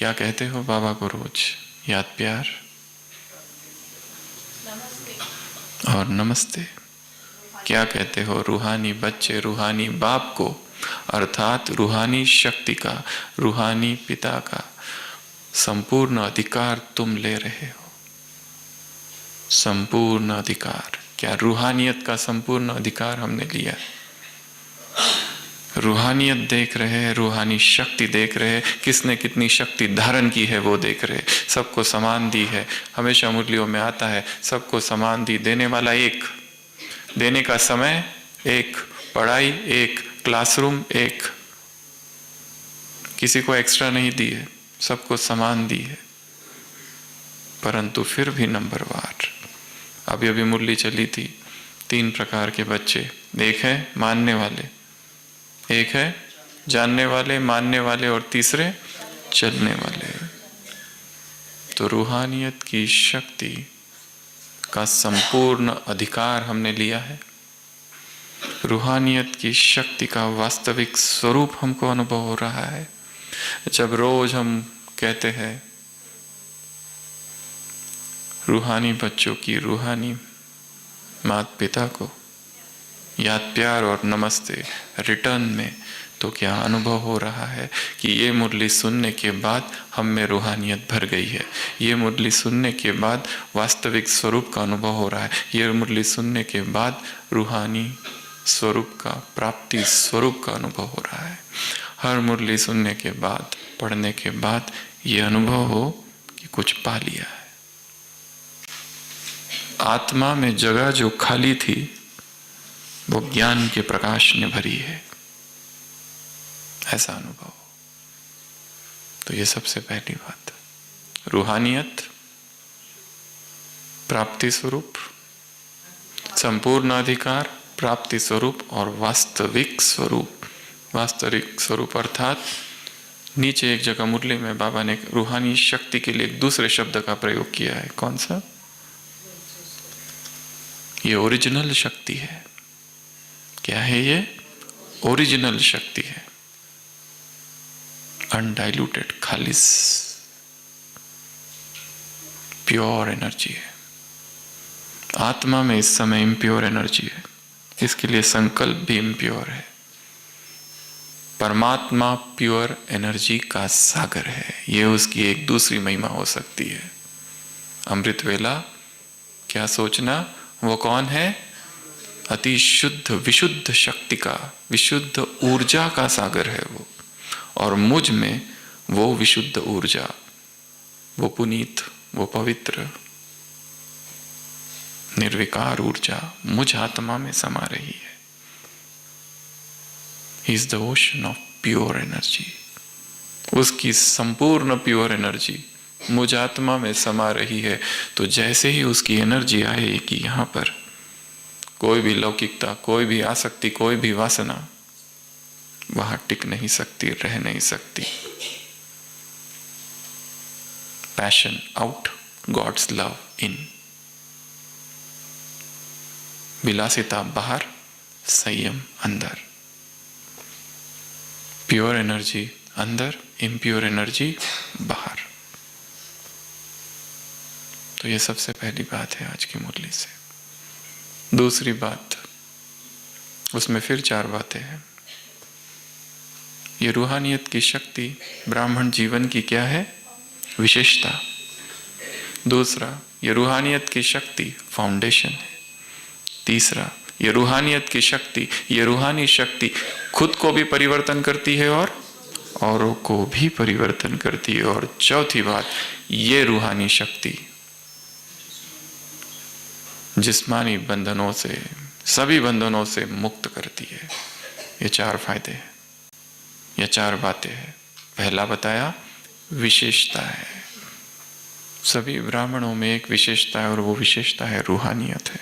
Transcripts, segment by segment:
क्या कहते हो बाबा को रोज? याद प्यार और नमस्ते। क्या कहते हो रूहानी बच्चे रूहानी बाप को, अर्थात रूहानी शक्ति का, रूहानी पिता का संपूर्ण अधिकार तुम ले रहे हो। संपूर्ण अधिकार, क्या रूहानियत का संपूर्ण अधिकार हमने लिया है? रूहानियत देख रहे हैं, रूहानी शक्ति देख रहे हैं, किसने कितनी शक्ति धारण की है वो देख रहे हैं। सबको समान दी है, हमेशा मुरलियों में आता है सबको समान दी, देने वाला एक, देने का समय एक, पढ़ाई एक, क्लासरूम एक, किसी को एक्स्ट्रा नहीं दी है, सबको समान दी है, परंतु फिर भी नंबरवार। अभी अभी मुरली चली थी, 3 प्रकार के बच्चे, एक है मानने वाले, एक है जानने वाले, मानने वाले, और तीसरे चलने वाले। तो रूहानियत की शक्ति का संपूर्ण अधिकार हमने लिया है। रूहानियत की शक्ति का वास्तविक स्वरूप हमको अनुभव हो रहा है। जब रोज हम कहते हैं रूहानी बच्चों की, रूहानी माता पिता को याद प्यार और नमस्ते रिटर्न में, तो क्या अनुभव हो रहा है कि ये मुरली सुनने के बाद हम में रूहानियत भर गई है। ये मुरली सुनने के बाद वास्तविक स्वरूप का अनुभव हो रहा है। ये मुरली सुनने के बाद रूहानी स्वरूप का, प्राप्ति स्वरूप का अनुभव हो रहा है। हर मुरली सुनने के बाद, पढ़ने के बाद ये अनुभव हो कि कुछ पा लिया है। आत्मा में जगह जो खाली थी वो ज्ञान के प्रकाश ने भरी है, ऐसा अनुभव। तो ये सबसे पहली बात, रूहानियत, प्राप्ति स्वरूप, संपूर्ण अधिकार, प्राप्ति स्वरूप और वास्तविक स्वरूप। वास्तविक स्वरूप अर्थात नीचे एक जगह मुरली में बाबा ने रूहानी शक्ति के लिए एक दूसरे शब्द का प्रयोग किया है। कौन सा? ये ओरिजिनल शक्ति है। क्या है ये? ओरिजिनल शक्ति है, अनडाइल्यूटेड, खालिस, प्योर एनर्जी है। आत्मा में इस समय इम्प्योर एनर्जी है, इसके लिए संकल्प भी इम्प्योर है। परमात्मा प्योर एनर्जी का सागर है, ये उसकी एक दूसरी महिमा हो सकती है। अमृत वेला, क्या सोचना, वो कौन है? अति शुद्ध विशुद्ध शक्ति का, विशुद्ध ऊर्जा का सागर है वो, और मुझ में वो विशुद्ध ऊर्जा, वो पुनीत, वो पवित्र निर्विकार ऊर्जा मुझ आत्मा में समा रही है। He is the ocean of pure energy। उसकी संपूर्ण प्योर एनर्जी मुझ आत्मा में समा रही है। तो जैसे ही उसकी एनर्जी आएगी यहाँ पर, कोई भी लौकिकता, कोई भी आसक्ति, कोई भी वासना वहां टिक नहीं सकती, रह नहीं सकती। Passion out, God's love in. विलासिता बाहर, संयम अंदर। प्योर एनर्जी अंदर, इम्प्योर एनर्जी बाहर। तो ये सबसे पहली बात है आज की मुरली से। दूसरी बात, उसमें फिर 4 बातें हैं। ये रूहानियत की शक्ति ब्राह्मण जीवन की क्या है? विशेषता। दूसरा, ये रूहानियत की शक्ति फाउंडेशन है। तीसरा, ये रूहानियत की शक्ति, ये रूहानी शक्ति खुद को भी परिवर्तन करती है और औरों को भी परिवर्तन करती है। और चौथी बात, ये रूहानी शक्ति जिस्मानी बंधनों से, सभी बंधनों से मुक्त करती है। ये 4 फायदे हैं, ये 4 बातें हैं। पहला बताया विशेषता है। सभी ब्राह्मणों में एक विशेषता है और वो विशेषता है रूहानियत है।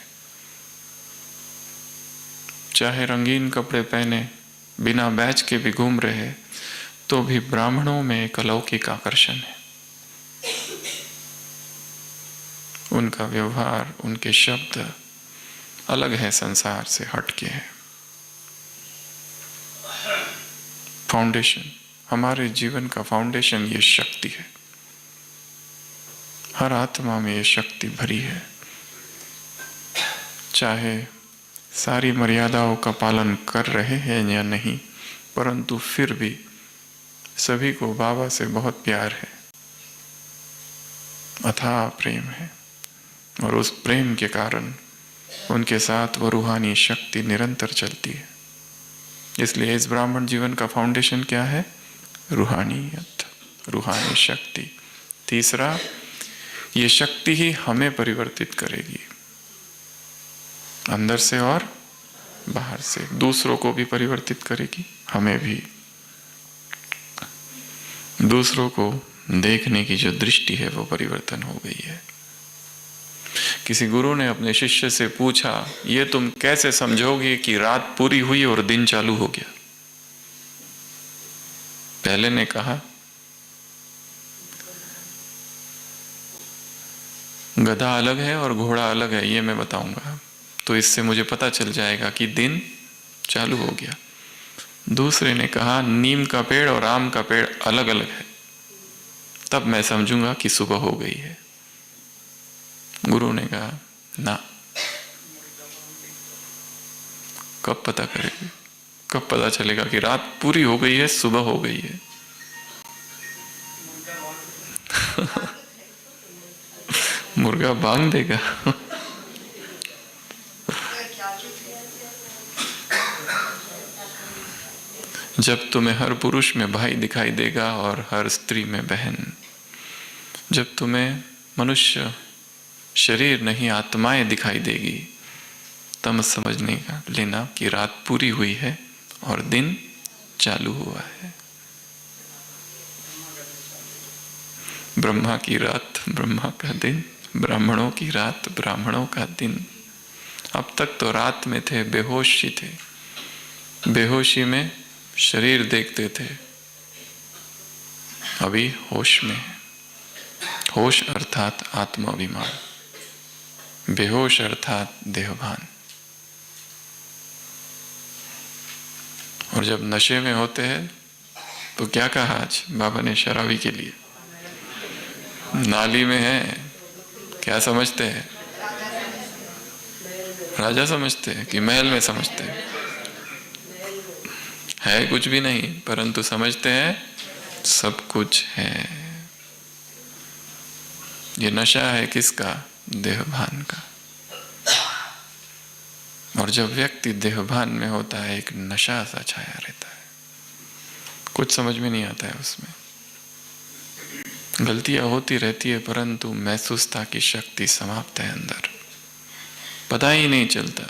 चाहे रंगीन कपड़े पहने, बिना बैच के भी घूम रहे, तो भी ब्राह्मणों में एक अलौकिक आकर्षण है। उनका व्यवहार, उनके शब्द अलग है, संसार से हटके है। फाउंडेशन हमारे जीवन का फाउंडेशन ये शक्ति है। हर आत्मा में ये शक्ति भरी है। चाहे सारी मर्यादाओं का पालन कर रहे हैं या नहीं, परंतु फिर भी सभी को बाबा से बहुत प्यार है, अथाह प्रेम है, और उस प्रेम के कारण उनके साथ वो रूहानी शक्ति निरंतर चलती है। इसलिए इस ब्राह्मण जीवन का फाउंडेशन क्या है? रूहानियत, रूहानी शक्ति। तीसरा, ये शक्ति ही हमें परिवर्तित करेगी, अंदर से और बाहर से। दूसरों को भी परिवर्तित करेगी, हमें भी। दूसरों को देखने की जो दृष्टि है वो परिवर्तन हो गई है। किसी गुरु ने अपने शिष्य से पूछा, ये तुम कैसे समझोगे कि रात पूरी हुई और दिन चालू हो गया? पहले ने कहा, गधा अलग है और घोड़ा अलग है, ये मैं बताऊंगा, तो इससे मुझे पता चल जाएगा कि दिन चालू हो गया। दूसरे ने कहा, नीम का पेड़ और आम का पेड़ अलग अलग है, तब मैं समझूंगा कि सुबह हो गई है। गुरु ने कहा, ना, कब पता करेगी? कब पता चलेगा कि रात पूरी हो गई है, सुबह हो गई है? मुर्गा बांग देगा। जब तुम्हें हर पुरुष में भाई दिखाई देगा और हर स्त्री में बहन, जब तुम्हें मनुष्य शरीर नहीं आत्माएं दिखाई देगी, तब समझने का लेना कि रात पूरी हुई है और दिन चालू हुआ है। ब्रह्मा की रात ब्रह्मा का दिन, ब्राह्मणों की रात ब्राह्मणों का दिन। अब तक तो रात में थे, बेहोशी थे, बेहोशी में शरीर देखते थे, अभी होश में है। होश अर्थात आत्माभिमान, बेहोश अर्थात देहभान। और जब नशे में होते हैं तो क्या कहा आज बाबा ने शराबी के लिए? नाली में है, क्या समझते हैं? राजा समझते हैं कि महल में समझते हैं? है कुछ भी नहीं, परंतु समझते हैं सब कुछ है। ये नशा है किसका? देहभान का। और जब व्यक्ति देहभान में होता है, एक नशा सा छाया रहता है, कुछ समझ में नहीं आता है उसमें। गलतियां होती रहती है, परंतु महसूसता की शक्ति समाप्त है अंदर, पता ही नहीं चलता।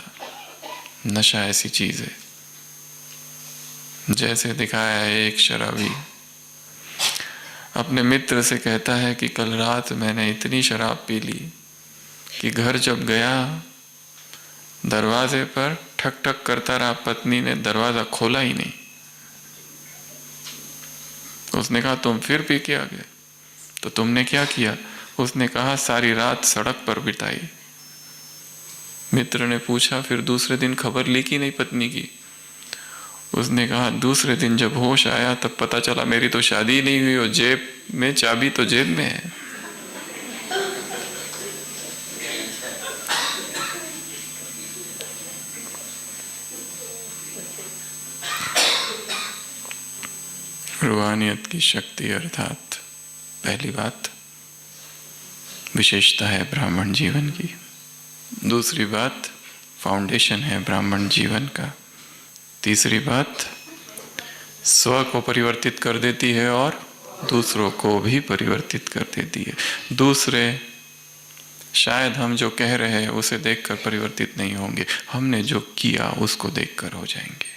नशा ऐसी चीज है। जैसे दिखाया है, एक शराबी अपने मित्र से कहता है कि कल रात मैंने इतनी शराब पी ली कि घर जब गया, दरवाजे पर ठक ठक करता रहा, पत्नी ने दरवाजा खोला ही नहीं। उसने कहा, तुम फिर पी के आ गए? तो तुमने क्या किया? उसने कहा, सारी रात सड़क पर बिताई। मित्र ने पूछा, फिर दूसरे दिन खबर ली कि नहीं पत्नी की? उसने कहा, दूसरे दिन जब होश आया तब पता चला मेरी तो शादी ही नहीं हुई और जेब में चाबी तो जेब में है। रूहानियत की शक्ति अर्थात पहली बात विशेषता है ब्राह्मण जीवन की। दूसरी बात फाउंडेशन है ब्राह्मण जीवन का। तीसरी बात स्व को परिवर्तित कर देती है और दूसरों को भी परिवर्तित कर देती है। दूसरे शायद हम जो कह रहे हैं उसे देखकर परिवर्तित नहीं होंगे, हमने जो किया उसको देखकर हो जाएंगे।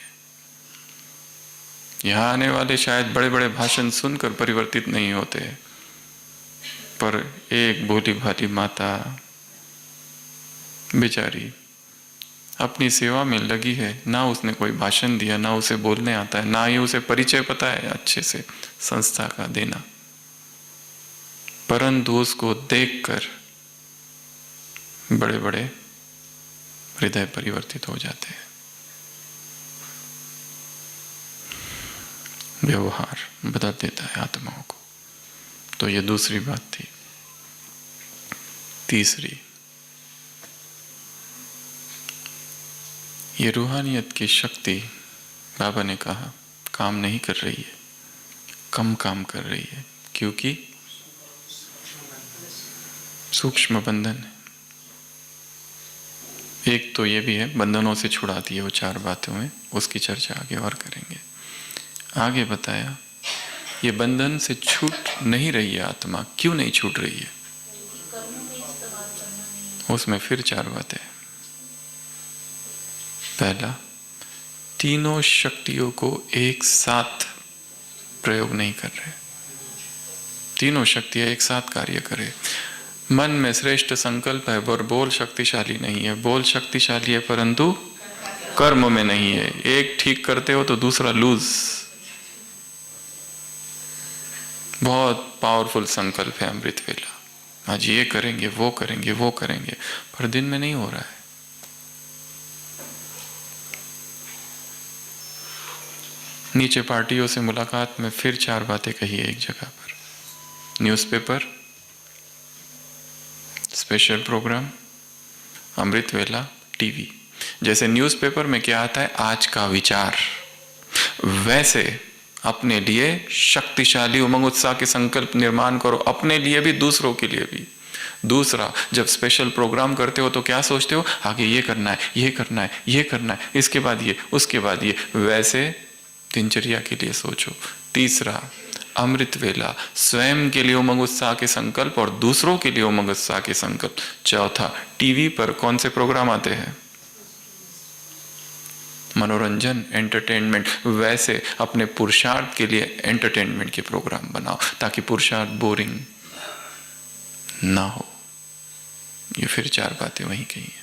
यहाँ आने वाले शायद बड़े बड़े भाषण सुनकर परिवर्तित नहीं होते, पर एक भोली भाली माता बेचारी अपनी सेवा में लगी है, ना उसने कोई भाषण दिया, ना उसे बोलने आता है, ना ही उसे परिचय पता है अच्छे से संस्था का देना, परंतु उसको देखकर बड़े बड़े हृदय परिवर्तित हो जाते हैं। व्यवहार बदल देता है आत्माओं को। तो ये दूसरी बात थी। तीसरी, ये रूहानियत की शक्ति, बाबा ने कहा, काम नहीं कर रही है, कम काम कर रही है, क्योंकि सूक्ष्म बंधन है। एक तो ये भी है, बंधनों से छुड़ाती है वो 4 बातों में, उसकी चर्चा आगे और करेंगे। आगे बताया ये बंधन से छूट नहीं रही है आत्मा, क्यों नहीं छूट रही है, उसमें फिर 4 बातें। पहला, तीनों शक्तियों को एक साथ प्रयोग नहीं कर रहे, तीनों शक्तियां एक साथ कार्य करें। मन में श्रेष्ठ संकल्प है पर बोल शक्तिशाली नहीं है, बोल शक्तिशाली है परंतु कर्म में नहीं है। एक ठीक करते हो तो दूसरा लूज। बहुत पावरफुल संकल्प है अमृत वेला, आज ये करेंगे वो करेंगे वो करेंगे, पर दिन में नहीं हो रहा है। नीचे पार्टियों से मुलाकात में फिर 4 बातें कही है एक जगह पर। न्यूज़पेपर, स्पेशल प्रोग्राम, अमृत वेला, टीवी। जैसे न्यूज़पेपर में क्या आता है, आज का विचार, वैसे अपने लिए शक्तिशाली उमंग उत्साह के संकल्प निर्माण करो, अपने लिए भी दूसरों के लिए भी। दूसरा, जब स्पेशल प्रोग्राम करते हो तो क्या सोचते हो, आगे ये करना है, ये करना है, ये करना है, इसके बाद ये, उसके बाद ये, वैसे दिनचर्या के लिए सोचो। तीसरा, अमृत वेला, स्वयं के लिए उमंग उत्साह के संकल्प और दूसरों के लिए उमंग उत्साह के संकल्प। चौथा, टीवी पर कौन से प्रोग्राम आते हैं, मनोरंजन, एंटरटेनमेंट, वैसे अपने पुरुषार्थ के लिए एंटरटेनमेंट के प्रोग्राम बनाओ ताकि पुरुषार्थ बोरिंग ना हो। ये फिर 4 बातें वहीं कही है।